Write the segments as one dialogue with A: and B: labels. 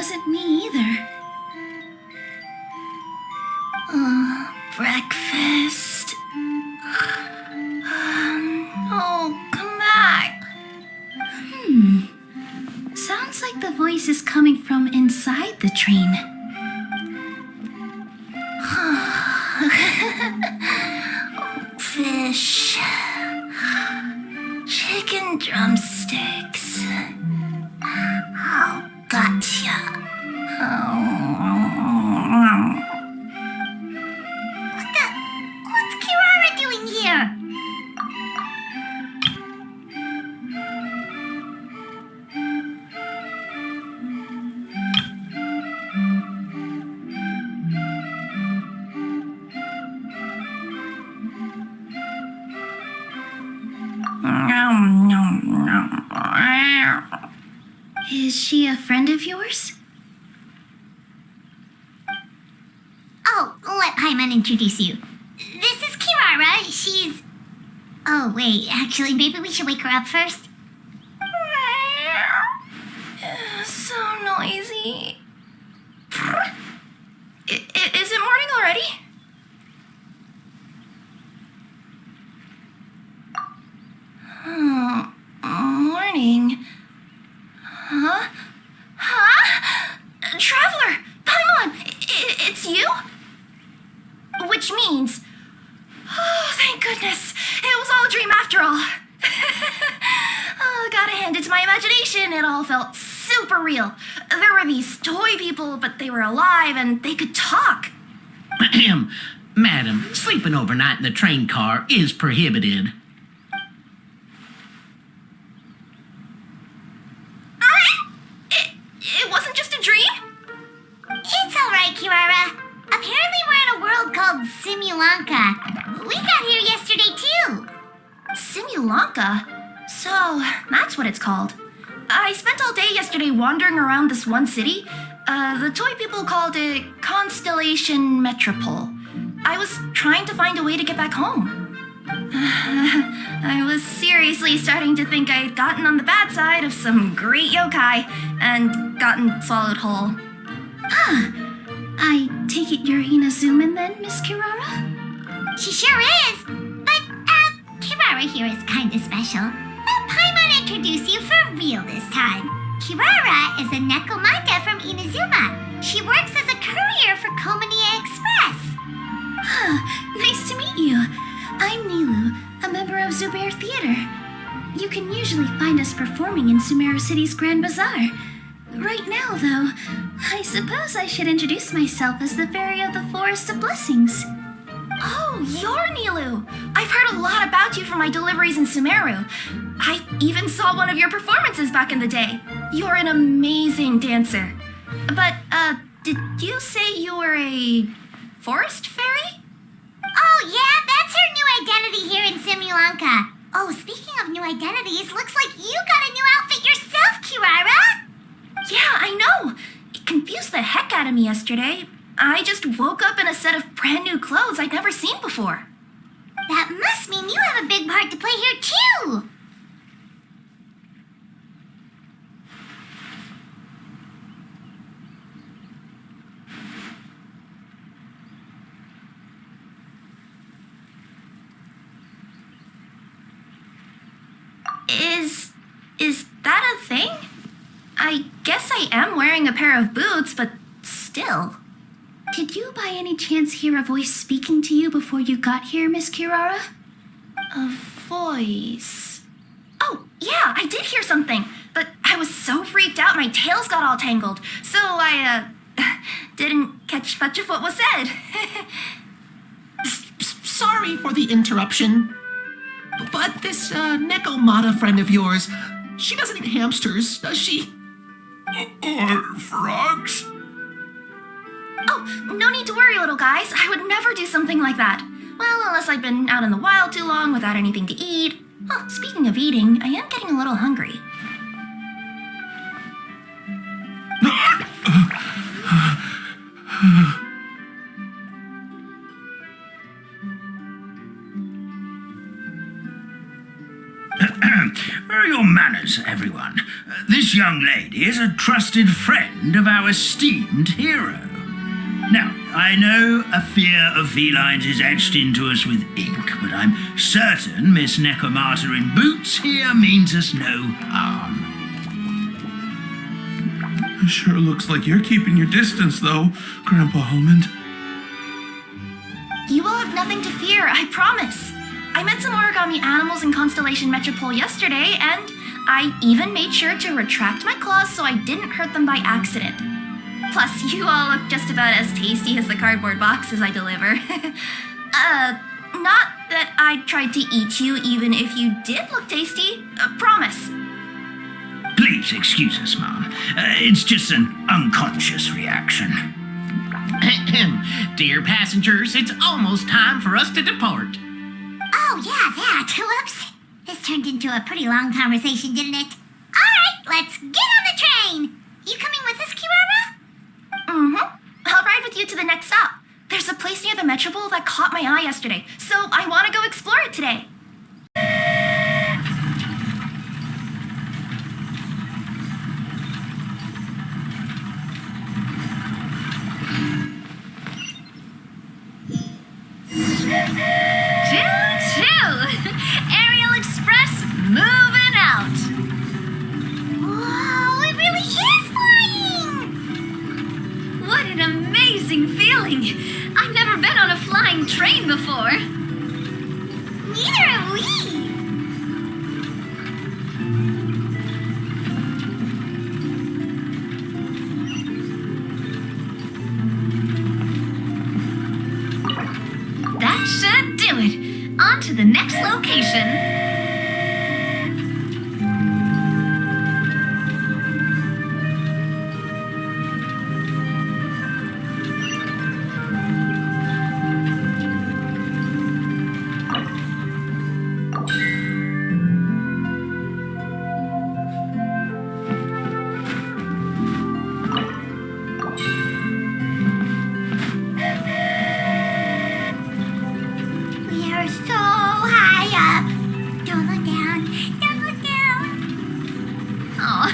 A: wasn't me either. Breakfast. Oh, come back. Sounds like the voice is coming from inside the train. Fish. Chicken drumsticks. Oh, gotcha. What's Kirara doing here? Is she a friend of yours?
B: Oh, let Paimon introduce you. This is Kirara. She's... Oh, wait. Actually, maybe we should wake her up first.
A: So noisy. Is it morning already? Morning. Huh? Traveler! Paimon! It's you? Which means... Oh, thank goodness. It was all a dream after all. Gotta hand it to my imagination. It all felt super real. There were these toy people, but they were alive and they could talk.
C: Madam, sleeping overnight in the train car is prohibited.
A: It wasn't just a dream?
B: It's all right, Kirara. Apparently we're in a world called Simulanka. We got here yesterday, too.
A: Simulanka? So, that's what it's called. I spent all day yesterday wandering around this one city. The toy people called it Constellation Metropole. I was trying to find a way to get back home. I was seriously starting to think I'd gotten on the bad side of some great yokai and gotten swallowed whole. I take it you're Inazuman then, Miss Kirara?
B: She sure is. But, Kirara here is kind of special. Let Paimon introduce you for real this time. Kirara is a Nekomata from Inazuma. She works as a courier for Komania Express.
A: Nice to meet you. I'm Nilu, a member of Zubair Theater. You can usually find us performing in Sumeru City's Grand Bazaar. Right now, though, I suppose I should introduce myself as the Fairy of the Forest of Blessings. Oh, you're Nilu! I've heard a lot about you from my deliveries in Sumeru. I even saw one of your performances back in the day. You're an amazing dancer. But, did you say you were a forest fairy?
B: Oh, yeah, that's her new identity here in Simulanka. Oh, speaking of new identities, looks like you got a new outfit yourself, Kirara!
A: Yeah, I know. It confused the heck out of me yesterday. I just woke up in a set of brand new clothes I'd never seen before.
B: That must mean you have a big part to play here, too!
A: Is that a thing? I guess I am wearing a pair of boots, but still. Did you by any chance hear a voice speaking to you before you got here, Miss Kirara? A voice... Oh, yeah, I did hear something, but I was so freaked out my tails got all tangled, so I, didn't catch much of what was said.
D: Sorry for the interruption, but this, Nekomata friend of yours, she doesn't eat hamsters, does she?
E: Or frogs?
A: Oh, no need to worry, little guys. I would never do something like that. Well, unless I've been out in the wild too long without anything to eat. Oh, speaking of eating, I am getting a little hungry.
E: Your
C: manners, everyone. This young lady is a trusted friend of our esteemed hero. Now, I know a fear of felines is etched into us with ink, but I'm certain Miss Necomata in boots here means us no harm.
E: Sure looks like you're keeping your distance, though, Grandpa Almond.
A: You will have nothing to fear, I promise. I met some origami animals in Constellation Metropole yesterday, and I even made sure to retract my claws so I didn't hurt them by accident. Plus, you all look just about as tasty as the cardboard boxes I deliver. Not that I tried to eat you even if you did look tasty. Promise.
C: Please excuse us, Mom. It's just an unconscious reaction.
D: Dear passengers, it's almost time for us to depart.
B: Oh, yeah, that. Whoops. This turned into a pretty long conversation, didn't it? All right, let's get on the train. You coming with us, Kirara?
A: Mm-hmm. I'll ride with you to the next stop. There's a place near the Metropole that caught my eye yesterday, so I want to go explore it today.
F: Choo-choo! Aerial Express moving out.
B: Whoa, it really is flying!
F: What an amazing feeling! I've never been on a flying train before.
B: Neither have we.
F: That should do it. On to the next location.
B: We are so high up. Don't look down. Don't look down.
F: Oh,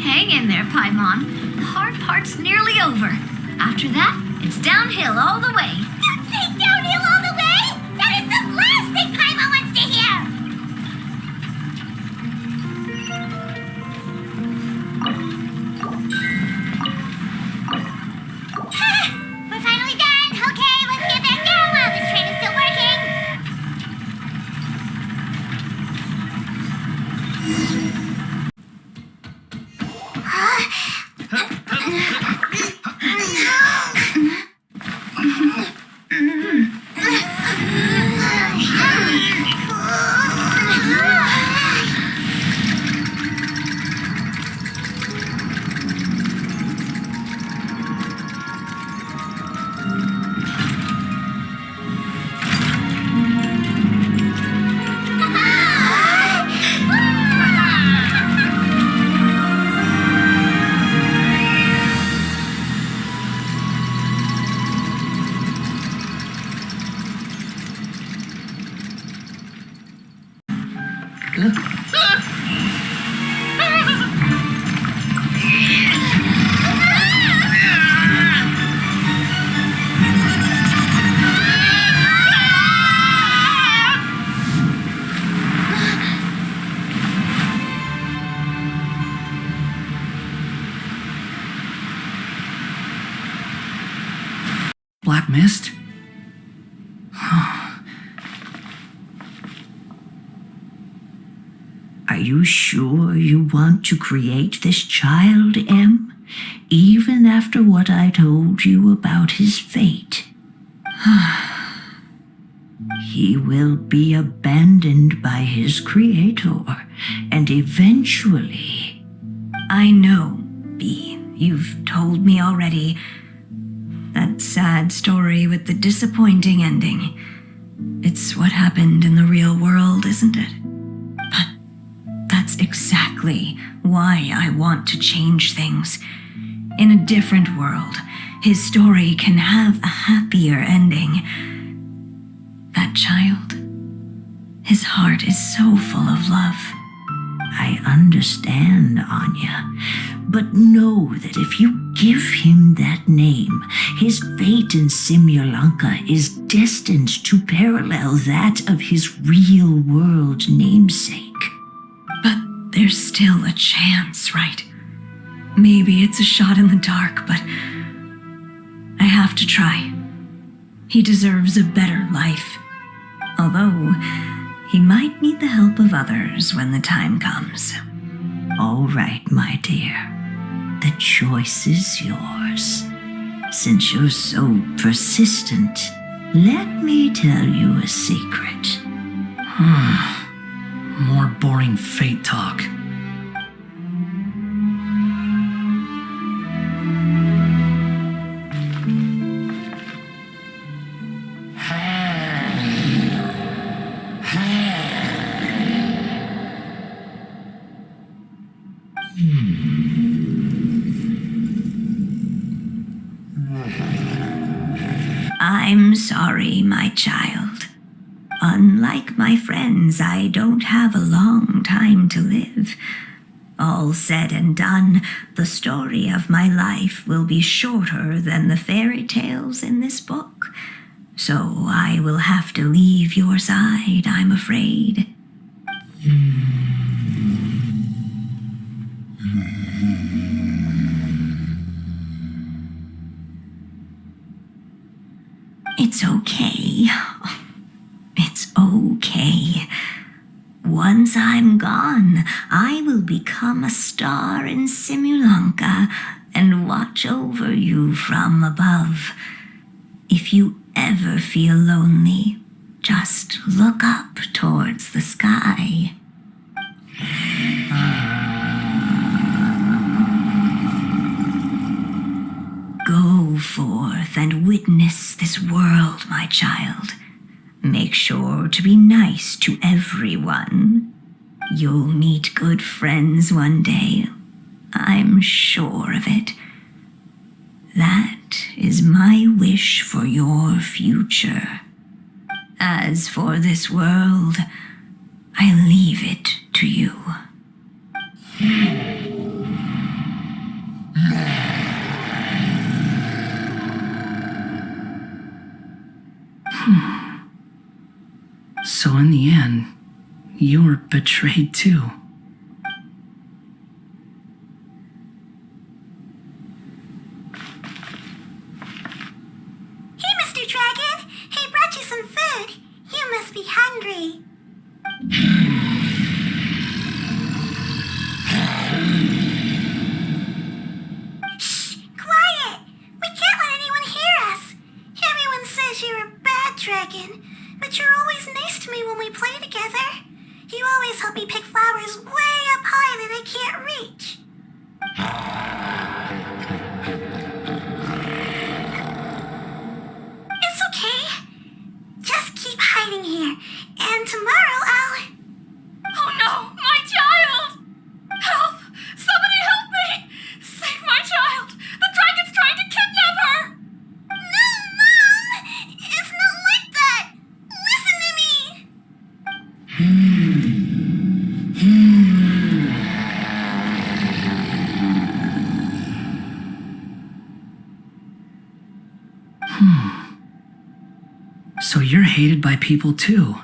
F: hang in there, Paimon. The hard part's nearly over. After that, it's downhill all the way.
B: Don't say downhill all the way. That is the last thing Paimon wants to hear. We're finally done. Okay, let's get back down while this train is still working.
D: Black mist?
G: Are you sure you want to create this child, Em? Even after what I told you about his fate? He will be abandoned by his creator, and eventually... I know, Bee. You've told me already. That sad story with the disappointing ending. It's what happened in the real world, isn't it? But that's exactly why I want to change things. In a different world, his story can have a happier ending. That child, his heart is so full of love. I understand, Anya. But know that if you give him that name, his fate in Simurlanka is destined to parallel that of his real-world namesake.
F: But there's still a chance, right? Maybe it's a shot in the dark, but I have to try. He deserves a better life. Although, he might need the help of others when the time comes.
G: All right, my dear. The choice is yours. Since you're so persistent, let me tell you a secret.
H: More boring fate talk.
G: I'm sorry, my child. Unlike my friends, I don't have a long time to live. All said and done, the story of my life will be shorter than the fairy tales in this book. So I will have to leave your side, I'm afraid. It's okay. It's okay. Once I'm gone, I will become a star in Simurlanka and watch over you from above. If you ever feel lonely, just look up towards the sky. Go forth and witness this world, my child. Make sure to be nice to everyone. You'll meet good friends one day. I'm sure of it. That is my wish for your future. As for this world, I leave it to you.
H: So in the end, you were betrayed too.
B: Hey, Mr. Dragon! I brought you some food. You must be hungry. Shh! Quiet! We can't let anyone hear us. Everyone says you're a bad dragon, but you're always nice to me when we play together. You always help me pick flowers way up high that I can't reach. It's okay. Just keep hiding here, and tomorrow I'll...
F: Oh no, my child! Help! Somebody help me! Save my child! The dragon's trying to kidnap her!
B: No, Mom! It's not like that! Listen to me!
H: So you're hated by people too.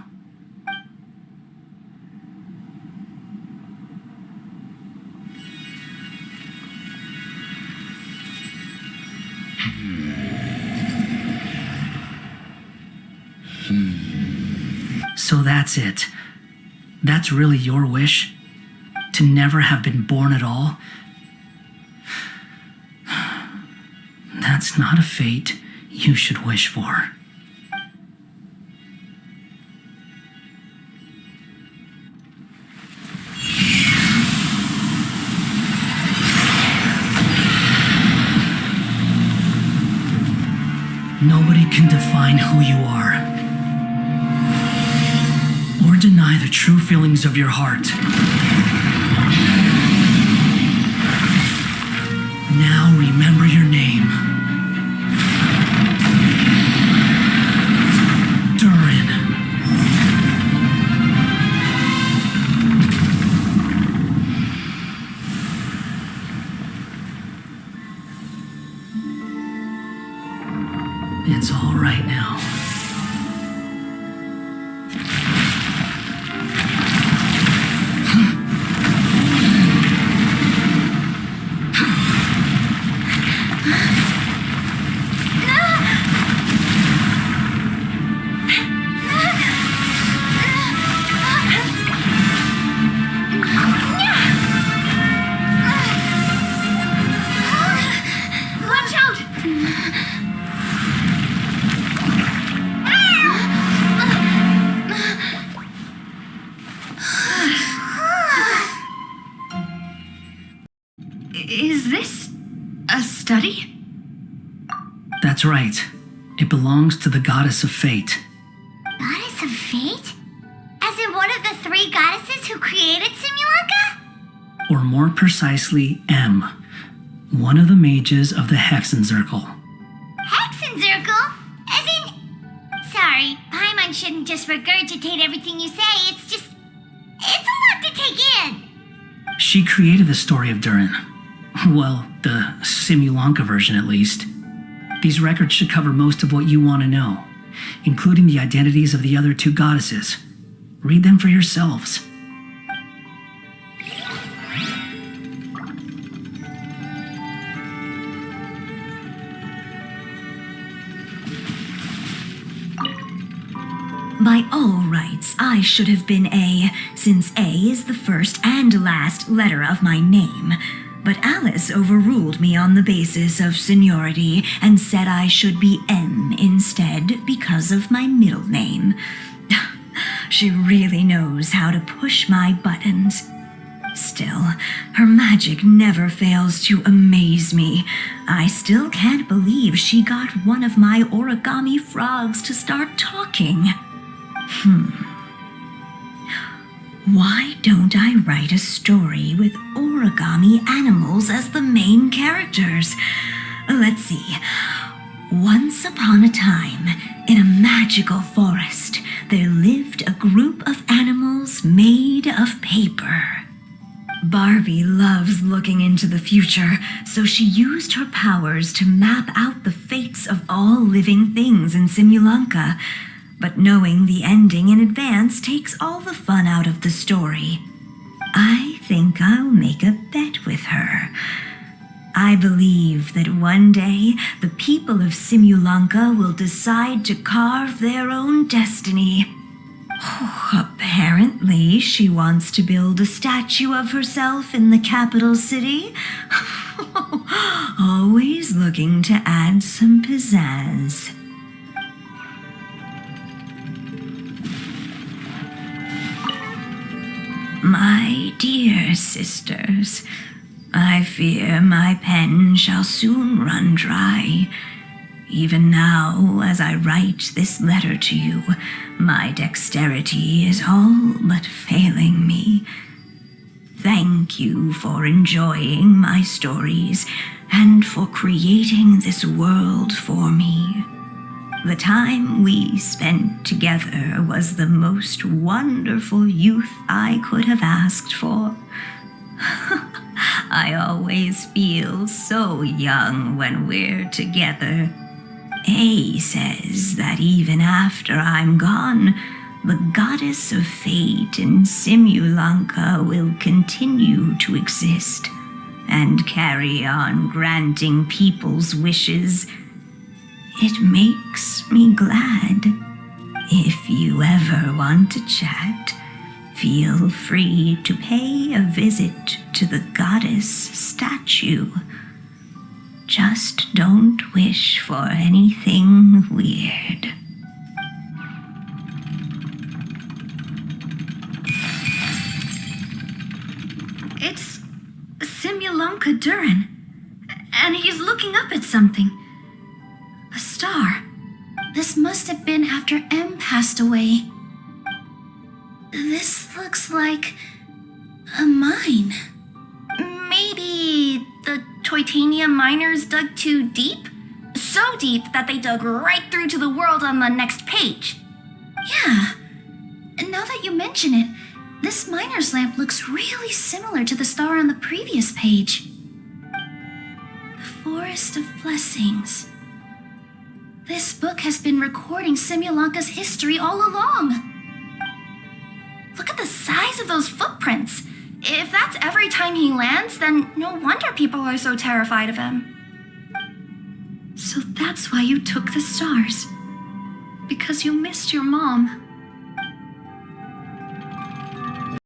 H: So that's it. That's really your wish? To never have been born at all? That's not a fate you should wish for. Nobody can define who you are, or deny the true feelings of your heart. Now remember your name. Durin. It's all right now.
A: Watch out! Is this a study?
H: That's right. It belongs to the goddess of fate.
B: Goddess of Fate? As in one of the 3 goddesses who created Simulanka?
H: Or more precisely, M. One of the mages of the Hexenzirkel.
B: Hexenzirkel? As in... Sorry, Paimon shouldn't just regurgitate everything you say. It's a lot to take in.
H: She created the story of Durin. Well, the Simulanka version at least. These records should cover most of what you want to know, including the identities of the other 2 goddesses. Read them for yourselves.
F: By all rights, I should have been A, since A is the first and last letter of my name. But Alice overruled me on the basis of seniority and said I should be M instead because of my middle name. She really knows how to push my buttons. Still, her magic never fails to amaze me. I still can't believe she got one of my origami frogs to start talking. Why don't I write a story with origami animals as the main characters? Let's see. Once upon a time, in a magical forest, there lived a group of animals made of paper. Barbie loves looking into the future, so she used her powers to map out the fates of all living things in Simulanka. But knowing the ending in advance takes all the fun out of the story. I think I'll make a bet with her. I believe that one day the people of Simulanka will decide to carve their own destiny. Apparently, she wants to build a statue of herself in the capital city. Always looking to add some pizzazz. My dear sisters, I fear my pen shall soon run dry. Even now, as I write this letter to you, my dexterity is all but failing me. Thank you for enjoying my stories and for creating this world for me. The time we spent together was the most wonderful youth I could have asked for. I always feel so young when we're together. A says that even after I'm gone, the goddess of fate in Simulanka will continue to exist and carry on granting people's wishes. It makes me glad. If you ever want to chat, feel free to pay a visit to the goddess statue. Just don't wish for anything weird.
A: It's Simulanka Durin, and he's looking up at something. A star. This must have been after M passed away. This looks like a mine. Maybe the Titanium miners dug too deep? So deep that they dug right through to the world on the next page. Yeah. And now that you mention it, this miner's lamp looks really similar to the star on the previous page. The Forest of Blessings. This book has been recording Simulanka's history all along. Look at the size of those footprints. If that's every time he lands, then no wonder people are so terrified of him. So that's why you took the stars. Because you missed your mom.